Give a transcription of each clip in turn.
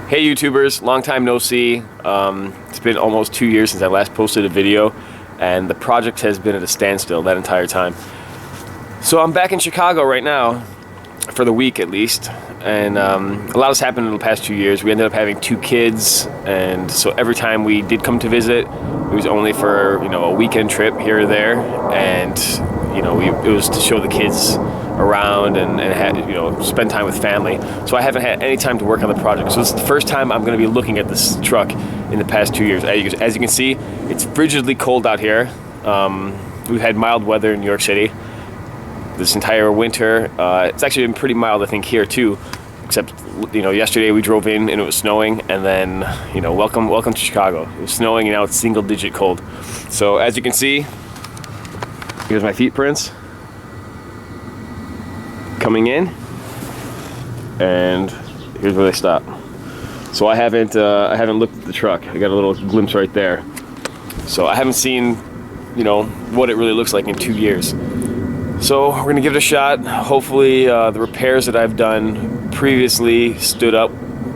Hey YouTubers, long time no see. It's been almost 2 years since I last posted a video, and the project has been at a standstill that entire time. So I'm back in Chicago right now, for the week at least, and a lot has happened in the past 2 years. We ended up having 2 kids, and so every time we did come to visit, it was only for, you know, a weekend trip here or there, and you know, it was to show the kids around and had, you know, spend time with family. So I haven't had any time to work on the project. So this is the first time I'm going to be looking at this truck in the past 2 years. As you can see, it's frigidly cold out here. We've had mild weather in New York City this entire winter. It's actually been pretty mild, I think, here too. Except, you know, yesterday we drove in and it was snowing, and then, you know, welcome to Chicago. It was snowing and now it's single-digit cold. So as you can see, here's my feet prints coming in, and here's where they stop. So I haven't looked at the truck. I got a little glimpse right there. So I haven't seen, you know, what it really looks like in 2 years. So we're gonna give it a shot. Hopefully the repairs that I've done previously stood up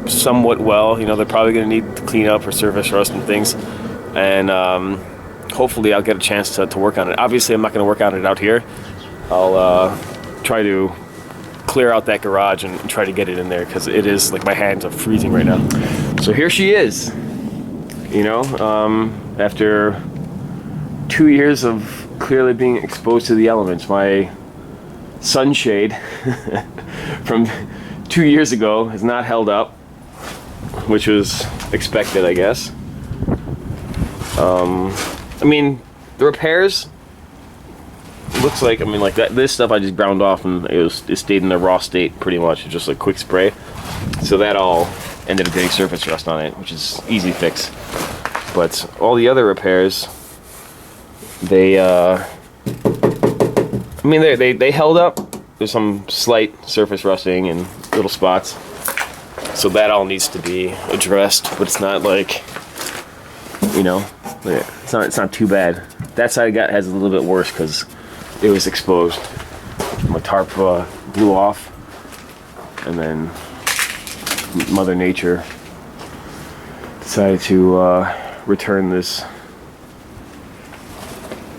somewhat well. You know, they're probably gonna need to clean up or surface rust and things, and hopefully I'll get a chance to work on it. Obviously I'm not gonna work on it out here. I'll try to clear out that garage and try to get it in there, because it is, like, my hands are freezing right now. So here she is, you know, after 2 years of clearly being exposed to the elements. My sunshade from 2 years ago has not held up, which was expected, I guess. I mean, the repairs, looks like, I mean, like that, this stuff I just ground off and it stayed in the raw state pretty much, just like quick spray. So that all ended up getting surface rust on it, which is easy fix. But all the other repairs, they I mean, they held up. There's some slight surface rusting and little spots, so that all needs to be addressed. But it's not like, you know, it's not too bad. That side has a little bit worse because it was exposed. My tarp blew off, and then Mother Nature decided to return this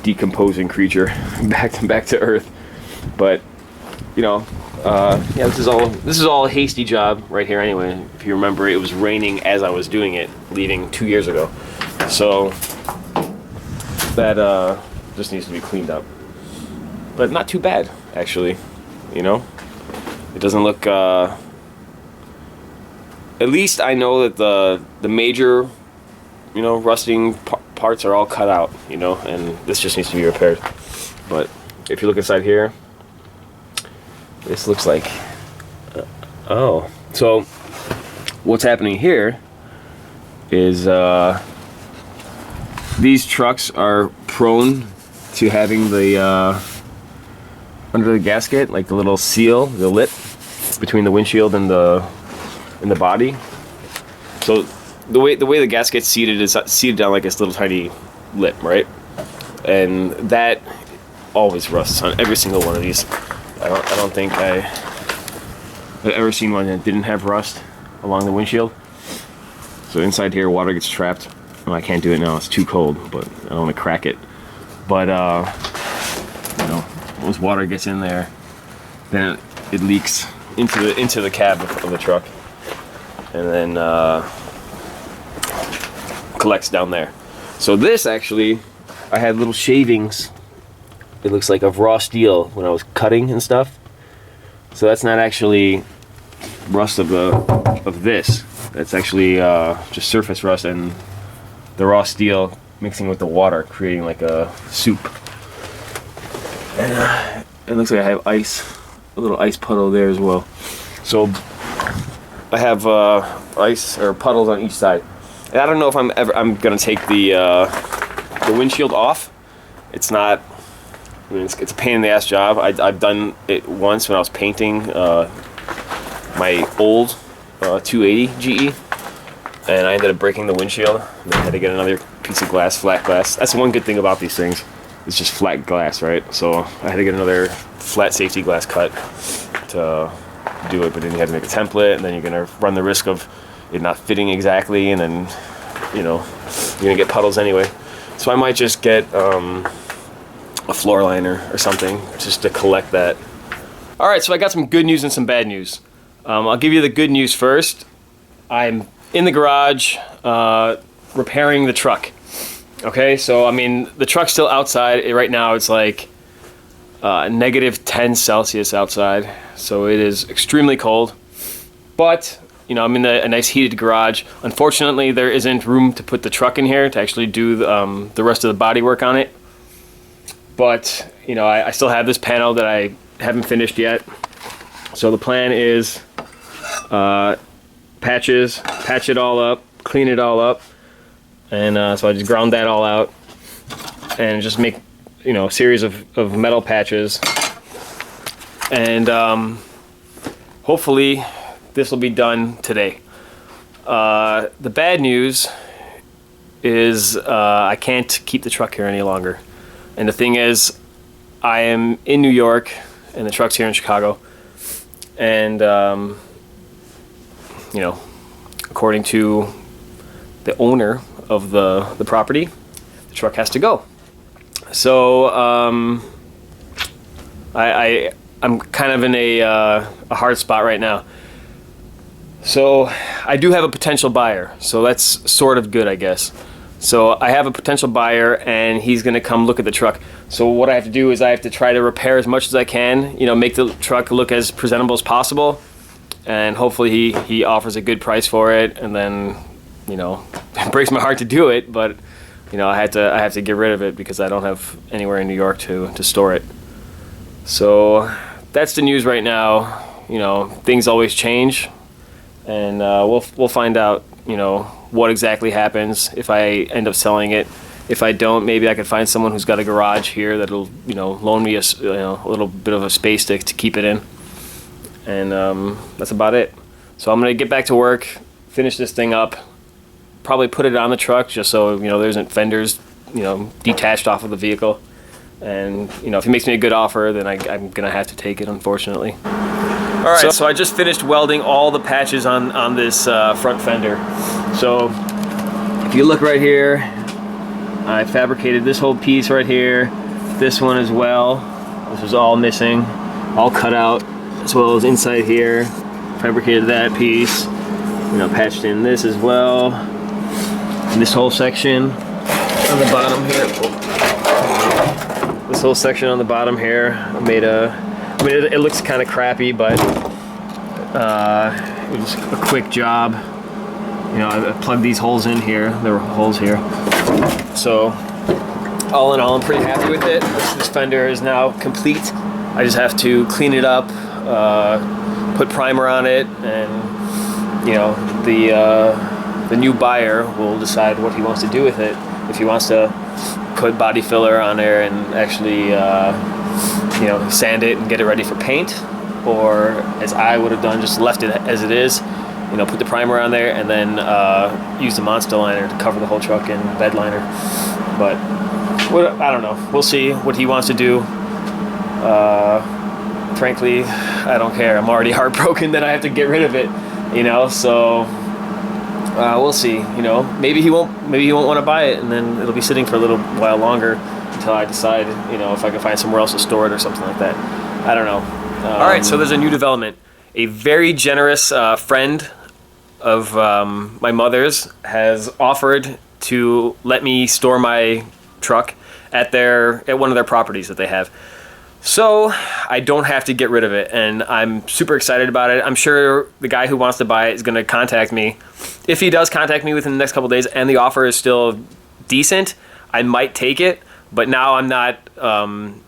decomposing creature back to Earth. But you know, yeah, this is all a hasty job right here. Anyway, if you remember, it was raining as I was doing it, leaving 2 years ago. So that just needs to be cleaned up. But not too bad, actually. You know, it doesn't look. At least I know that the major, you know, rusting parts are all cut out. You know, and this just needs to be repaired. But if you look inside here, this looks like. Oh, so what's happening here is these trucks are prone to having the under the gasket, like the little seal, the lip between the windshield and the body. So the way the gasket's seated is seated down like this little tiny lip, right? And that always rusts on every single one of these. I don't think I've ever seen one that didn't have rust along the windshield. So inside here, water gets trapped. Well, I can't do it now; it's too cold. But I don't want to crack it. But you know, once water gets in there, then it leaks into the cab of the truck, and then collects down there. So this, actually, I had little shavings, it looks like, of raw steel when I was cutting and stuff. So that's not actually rust of this. That's actually just surface rust and the raw steel mixing with the water, creating like a soup. And it looks like I have ice, a little ice puddle there as well. So I have ice or puddles on each side. And I don't know if I'm gonna take the windshield off. It's not. I mean, it's a pain in the ass job. I've done it once when I was painting my old 280 GE, and I ended up breaking the windshield. And then I had to get another piece of glass, flat glass. That's one good thing about these things. It's just flat glass, right? So I had to get another flat safety glass cut to do it. But then you had to make a template, and then you're gonna run the risk of it not fitting exactly, and then, you know, you're gonna get puddles anyway. So I might just get a floor liner or something just to collect that. All right, so I got some good news and some bad news. I'll give you the good news first. I'm in the garage repairing the truck. Okay, so I mean, the truck's still outside. Right now it's like negative 10 Celsius outside, so it is extremely cold. But, you know, I'm in a nice heated garage. Unfortunately, there isn't room to put the truck in here to actually do the rest of the body work on it. But, you know, I still have this panel that I haven't finished yet. So the plan is patch it all up, clean it all up. And so I just ground that all out and just make, you know, a series of metal patches. And hopefully this will be done today. The bad news is I can't keep the truck here any longer. And the thing is, I am in New York and the truck's here in Chicago. And, you know, according to the owner of the property, the truck has to go. So I'm kind of in a hard spot right now. So I do have a potential buyer, so that's sort of good, I guess. So I have a potential buyer, and he's going to come look at the truck. So what I have to do is I have to try to repair as much as I can, you know, make the truck look as presentable as possible, and hopefully he offers a good price for it. And then, you know, it breaks my heart to do it, but you know, I have to get rid of it because I don't have anywhere in New York to store it. So that's the news right now. You know, things always change, and we'll find out, you know, what exactly happens if I end up selling it. If I don't, maybe I could find someone who's got a garage here that'll, you know, loan me a little bit of a space to keep it in. And that's about it. So I'm gonna get back to work, finish this thing up, probably put it on the truck just so, you know, there isn't fenders, you know, detached off of the vehicle. And, you know, if he makes me a good offer, then I'm gonna have to take it, unfortunately. All right, so I just finished welding all the patches on this front fender. So if you look right here, I fabricated this whole piece right here, this one as well. This was all missing, all cut out, as well as inside here. Fabricated that piece, you know, patched in this as well. And this whole section on the bottom here. This whole section on the bottom here, I mean, it looks kind of crappy, but it was a quick job. You know, I plugged these holes in here. There were holes here. So, all in all, I'm pretty happy with it. This fender is now complete. I just have to clean it up, put primer on it, and, you know, the new buyer will decide what he wants to do with it. If he wants to put body filler on there and actually, you know, sand it and get it ready for paint, or as I would have done, just left it as it is, you know, put the primer on there and then use the Monster liner to cover the whole truck in bed liner. But I don't know. We'll see what he wants to do. Frankly, I don't care. I'm already heartbroken that I have to get rid of it, you know. So we'll see. You know, maybe he won't want to buy it, and then it'll be sitting for a little while longer until I decide, you know, if I can find somewhere else to store it or something like that. I don't know. All right, so there's a new development. A very generous friend of my mother's has offered to let me store my truck at one of their properties that they have. So I don't have to get rid of it, and I'm super excited about it. I'm sure the guy who wants to buy it is going to contact me. If he does contact me within the next couple of days and the offer is still decent, I might take it, but now I'm not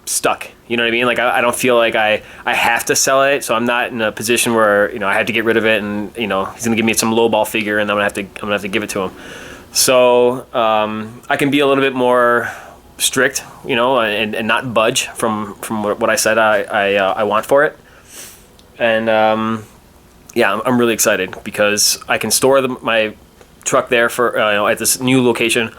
stuck. You know what I mean? Like, I don't feel like I have to sell it, so I'm not in a position where, you know, I have to get rid of it, and, you know, he's going to give me some lowball figure, and I'm going to have to give it to him. So I can be a little bit more strict, you know, and not budge from what I said I want for it. And yeah, I'm really excited because I can store my truck there for you know, at this new location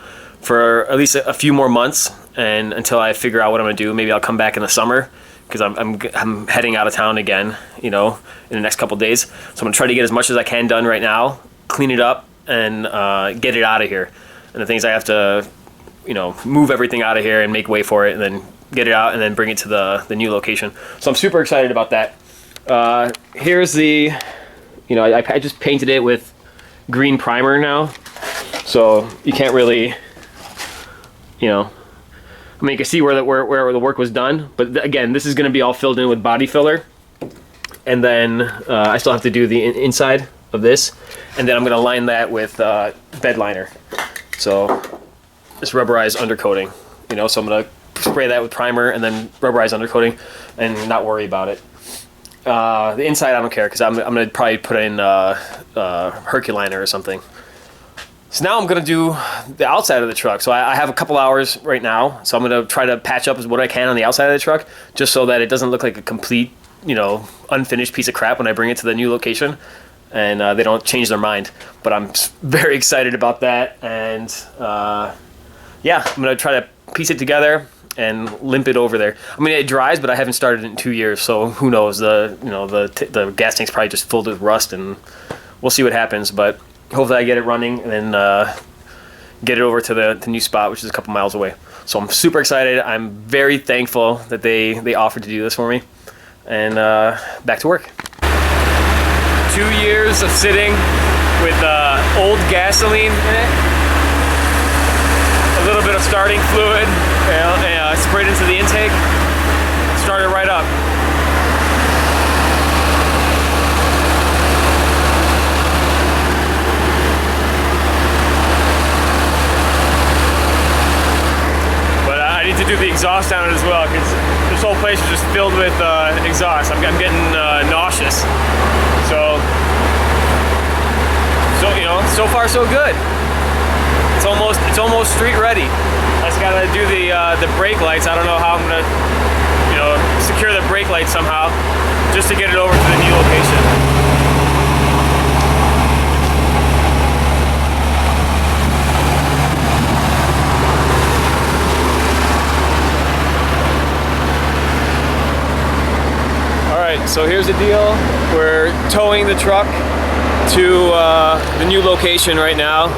for at least a few more months, and until I figure out what I'm gonna do. Maybe I'll come back in the summer because I'm heading out of town again, you know, in the next couple days. So I'm gonna try to get as much as I can done right now, clean it up and get it out of here. And the things I have to, you know, move everything out of here and make way for it, and then get it out and then bring it to the new location. So I'm super excited about that. Here's the, you know, I just painted it with green primer now, so you can't really, you know, I mean, you can see where the work was done, but again, this is going to be all filled in with body filler, and then I still have to do the inside of this, and then I'm going to line that with bed liner. So this rubberized undercoating, you know, so I'm going to spray that with primer and then rubberized undercoating and not worry about it. The inside I don't care, because I'm going to probably put in Herculiner or something. So now I'm going to do the outside of the truck. So I have a couple hours right now, so I'm going to try to patch up what I can on the outside of the truck, just so that it doesn't look like a complete, you know, unfinished piece of crap when I bring it to the new location, and they don't change their mind. But I'm very excited about that, and yeah, I'm going to try to piece it together and limp it over there. I mean, it dries, but I haven't started it in 2 years, so who knows? The gas tank's probably just filled with rust, and we'll see what happens. But hopefully I get it running and then get it over to the new spot, which is a couple miles away. So I'm super excited. I'm very thankful that they offered to do this for me. And back to work. 2 years of sitting with old gasoline in it, a little bit of starting fluid, and sprayed into the intake, started right up. But I need to do the exhaust on it as well, because this whole place is just filled with exhaust. I'm getting nauseous. So you know, so far so good. It's almost street ready. I just gotta do the brake lights. I don't know how I'm gonna, you know, secure the brake lights somehow, just to get it over to the new location. All right, so here's the deal. We're towing the truck to the new location right now.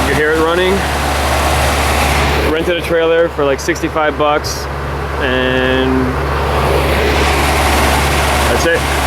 You hear it running. Rented a trailer for like 65 bucks, and that's it.